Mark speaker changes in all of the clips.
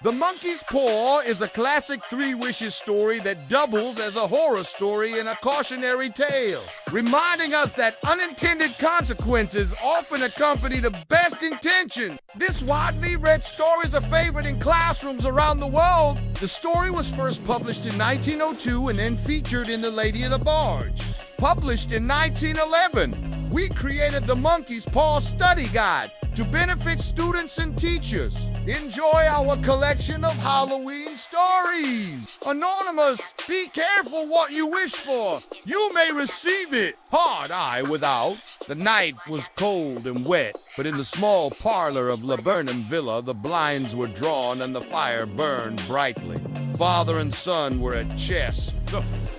Speaker 1: The Monkey's Paw is a classic Three Wishes story that doubles as a horror story and a cautionary tale, reminding us that unintended consequences often accompany the best intentions. This widely read story is a favorite in classrooms around the world. The story was first published in 1902 and then featured in The Lady of the Barge. Published in 1911, we created the Monkey's Paw Study Guide to benefit students and teachers. Enjoy our collection of Halloween stories. Anonymous, be careful what you wish for. You may receive it. Hard eye without. The night was cold and wet, but in the small parlor of Laburnum Villa, the blinds were drawn and the fire burned brightly. Father and son were at chess.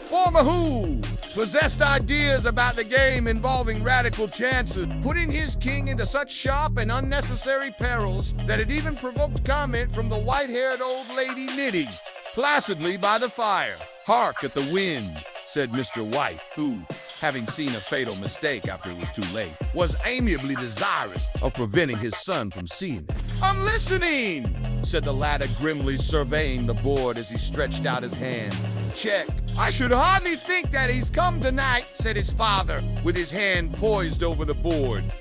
Speaker 1: Former who possessed ideas about the game involving radical chances, putting his king into such sharp and unnecessary perils that it even provoked comment from the white-haired old lady knitting placidly by the fire. "Hark at the wind," said Mr. White, who, having seen a fatal mistake after it was too late, was amiably desirous of preventing his son from seeing it. "I'm listening," said the latter, grimly surveying the board as he stretched out his hand. "Check. I should hardly think that he's come tonight," said his father, with his hand poised over the board.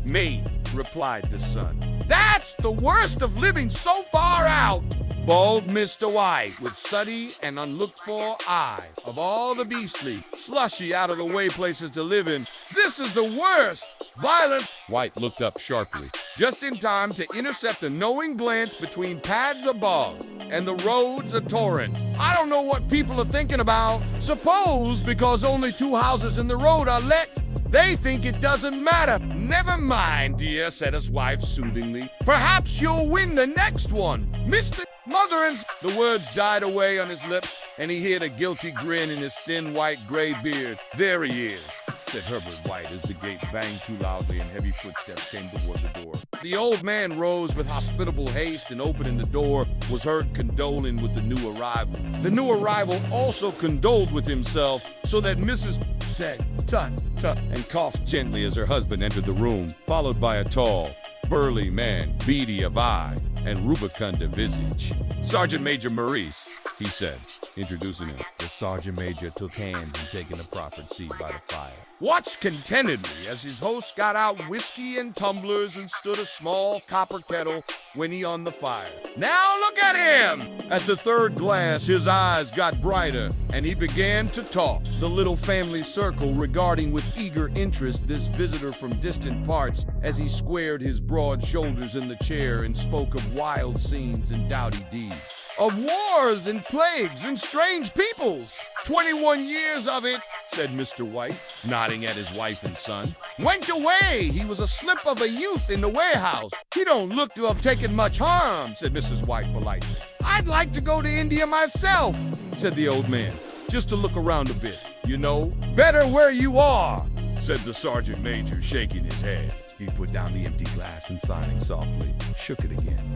Speaker 1: "Mate," replied the son. "That's the worst of living so far out," bawled Mr. White, with sooty and unlooked-for eye. "Of all the beastly, slushy, out-of-the-way places to live in, this is the worst. Violence." White looked up sharply, just in time to intercept a knowing glance between pads above and the roads a torrent. "I don't know what people are thinking about. Suppose because only 2 houses in the road are let, they think it doesn't matter." "Never mind, dear," said his wife soothingly. "Perhaps you'll win the next one. Mr. Mother and..." The words died away on his lips, and he hid a guilty grin in his thin white gray beard. "There he is," said Herbert White as the gate banged too loudly and heavy footsteps came toward the door. The old man rose with hospitable haste and, opening the door, was heard condoling with the new arrival. The new arrival also condoled with himself, so that Mrs. said, "Tut, tut," and coughed gently as her husband entered the room, followed by a tall, burly man, beady of eye and rubicund of visage. "Sergeant Major Maurice," he said, introducing him. The sergeant major took hands and taking a proffered seat by the fire, watched contentedly as his host got out whiskey and tumblers and stood a small copper kettle whinny on the fire. "Now look at him!" At the third glass, his eyes got brighter, and he began to talk. The little family circle regarding with eager interest this visitor from distant parts as he squared his broad shoulders in the chair and spoke of wild scenes and doughty deeds, of wars and plagues and strange peoples. 21 years of it," said Mr. White, nodding at his wife and son. "Went away. He was a slip of a youth in the warehouse. He don't look to have taken much harm," said Mrs. White politely. "I'd like to go to India myself," said the old man, "just to look around a bit. You know, better where you are," said the sergeant major, shaking his head. He put down the empty glass and, sighing softly, shook it again.